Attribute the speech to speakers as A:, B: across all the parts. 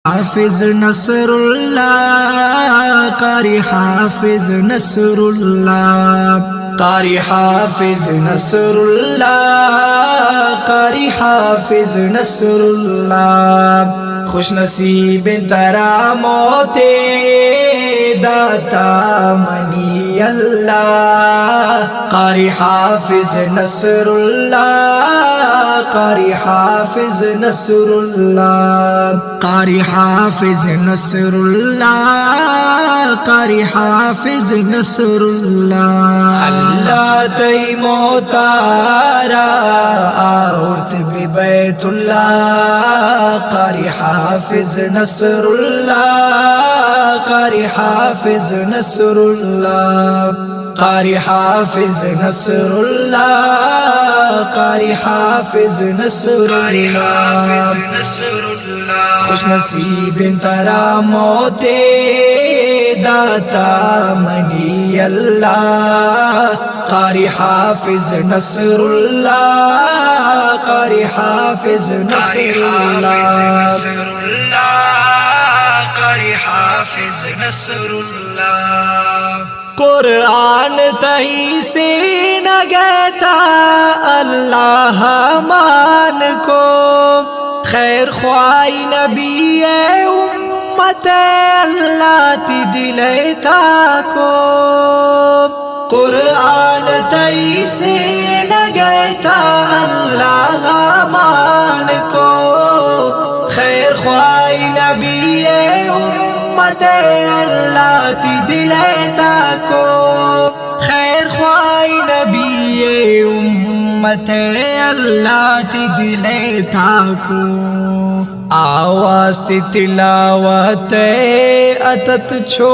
A: حافظ نصر اللہ قاری حافظ نصر اللہ قاری حافظ نصر اللہ قاری حافظ نصر اللہ خوش نصیب ترا موت داتا منی اللہ قاری حافظ نصر اللہ قاری حافظ نصر اللہ قاری حافظ نصر اللہ قاری حافظ نصر اللہ اللہ تی موتارا آورت بیت اللہ قاری حافظ نصر اللہ قاری حافظ نصر اللہ قاری حافظ نصر اللہ قاری حافظ نصر اللہ خوش نصیب ترا موت داتا منی اللہ قاری حافظ نصر اللہ قاری حافظ نصر اللہ قاری حافظ نصر اللہ قرآن تہی سے نہ گتا اللہ مان کو خیر خواہی نبی امت اللہ تی دلیتا کو قرآن تہی سے نہ گتا اللہ مان کو خیر خواہی نبی امت اللہ تی دلیتا کو خیر خواہی نبی امت اللہ تی دلیتا کو آواز تی تلاوت اتت چھو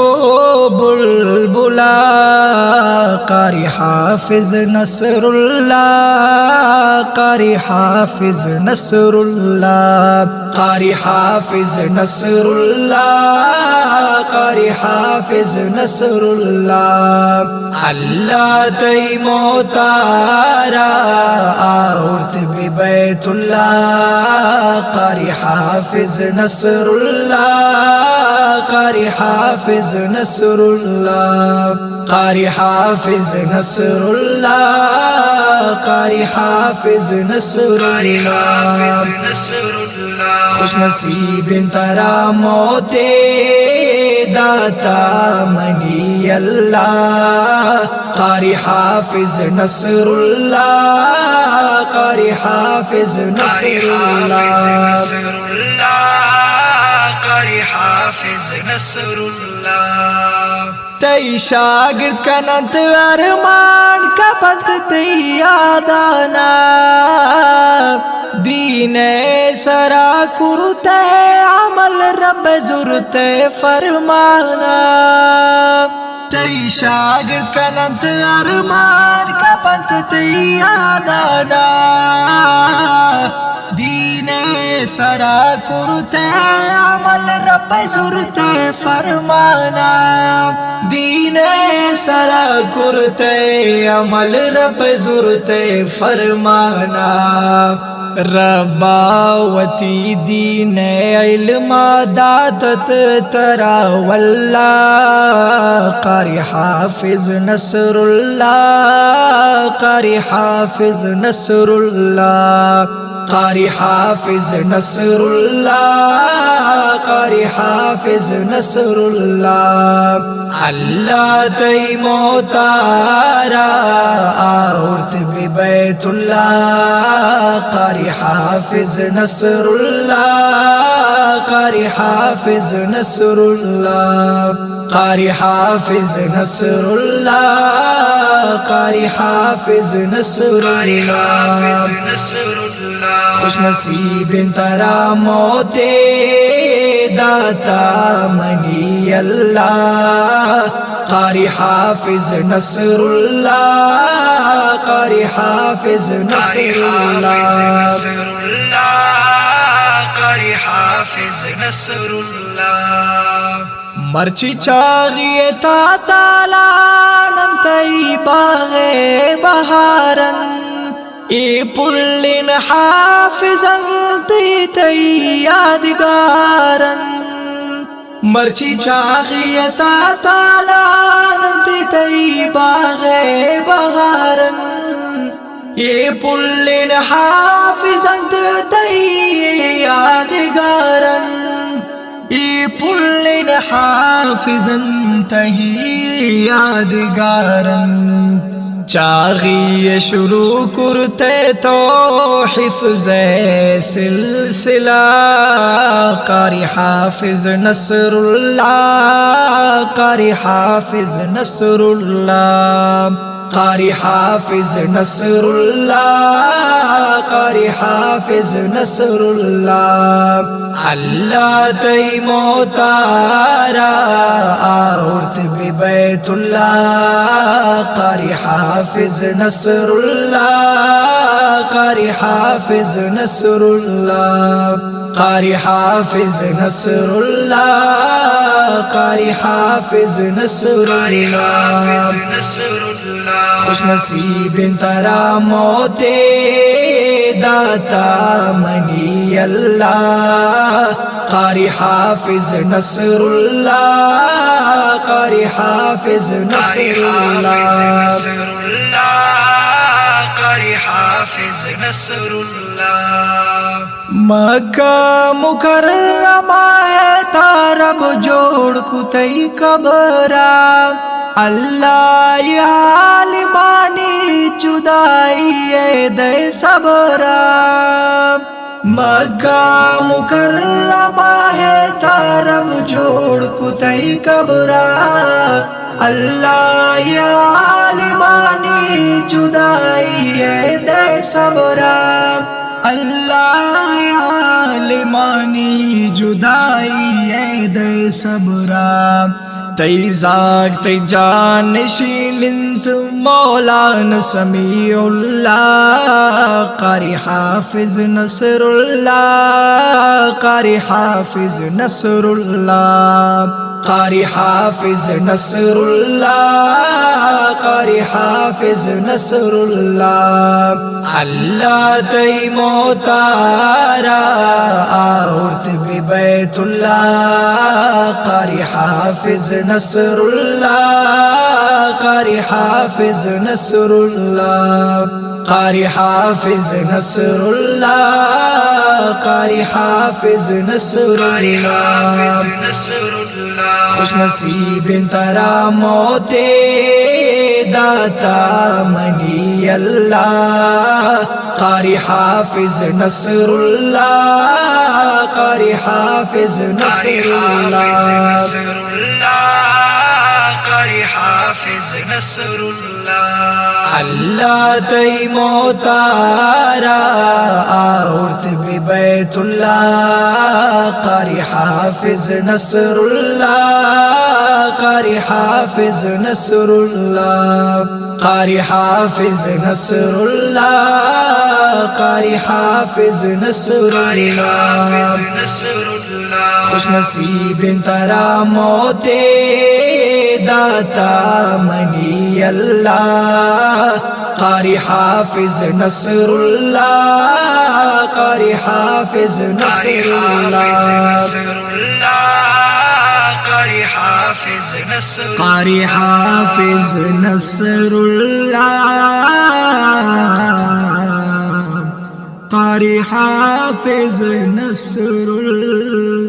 A: بلبلا قاری حافظ نصر اللہ قاری حافظ نصر اللہ قاری حافظ نصر اللہ قاری حافظ نصر اللہ اللہ تی موتارا آورت بیت اللہ قاری حافظ نصر اللہ قاری حافظ نصر اللہ قاری حافظ نصر اللہ قاری حافظ نصر اللہ خوش نصیب ترا موت داتا منی اللہ قاری حافظ نصر اللہ قاری حافظ نصر اللہ قاری حافظ نصر اللہ تی شاگرد کنت ارمان کا پنت تی یادانا دین سرا کرتے عمل رب زرتے فرمانا تی شاگرد کنت ارمان کا پنت تی یادانا دین سرا کرتے عمل رب زرتے فرمانا دین سرا کرتے عمل رب زرتے فرمانا رباوتی دین علم داتت ترا واللہ قاری حافظ نصر اللہ قاری حافظ نصر اللہ قاری حافظ نصر اللہ قاری حافظ نصر اللہ اللہ تی موتارا آورت بیت اللہ قاری حافظ نصر اللہ قاری حافظ نصر اللہ قاری حافظ نصر اللہ قاری حافظ نصر اللہ خوش نصیب ترا موت داتا منی اللہ قاری حافظ نصر اللہ قاری حافظ نصر اللہ قاری حافظ نصر اللہ مرچی چاغی تا تالا ننتی باغ بہارن ای پلن حافظا تی یادگارن مرچی چاغیتا تالانتی تی باغ بہارن یہ پلن حافظنت تی یادگارن یہ پلن حافظنت یادگارن چاغی شروع کرتے تو حفظ سلسلہ قاری حافظ نصر اللہ قاری حافظ نصر اللہ قاری حافظ نصر اللہ قاری حافظ نصر اللہ اللہ تی موتارا آورت بیت اللہ قاری حافظ نصر اللہ قاری حافظ نصر اللہ قاری حافظ نصر اللہ قاری حافظ نصر اللہ خوش نصیب ترا موتے داتا منی اللہ قاری حافظ نصر اللہ قاری حافظ نصر اللہ قاری حافظ نصر اللہ مکہ مکرمہ تارب جوڑ کتی قبرہ اللہ یا عالمانی جدائی دے صبرہ مکہ مکرمہ تارب جوڑ کتی قبرہ اللہ یا عالمانی جدائی دے صبرہ اللہ یا عالمانی جدائی دے صبرہ تی ذاک تی جانشین انت مولانا سمیع اللہ قاری حافظ نصر اللہ قاری حافظ نصر اللہ قاری حافظ نصر اللہ قاری حافظ نصر اللہ اللہ تی موتارا آورت بیت اللہ قاری حافظ نصر اللہ قاری حافظ نصر اللہ قاری حافظ نصر اللہ قاری حافظ نصر اللہ خوش نصیب ترا موتے داتا منی اللہ قاری حافظ نصر اللہ قاری حافظ نصر اللہ قاری حافظ نصر اللہ اللہ تی موتارا آورت بیت اللہ قاری حافظ نصر اللہ قاری حافظ نصر اللہ قاری حافظ نصر اللہ قاری حافظ نصر اللہ خوش نصیب ترا موتے داتا منی اللہ قاری حافظ نصر اللہ قاری حافظ نصر اللہ قاری حافظ نصر قاری حافظ نصر اللہ قاری حافظ نصر اللہ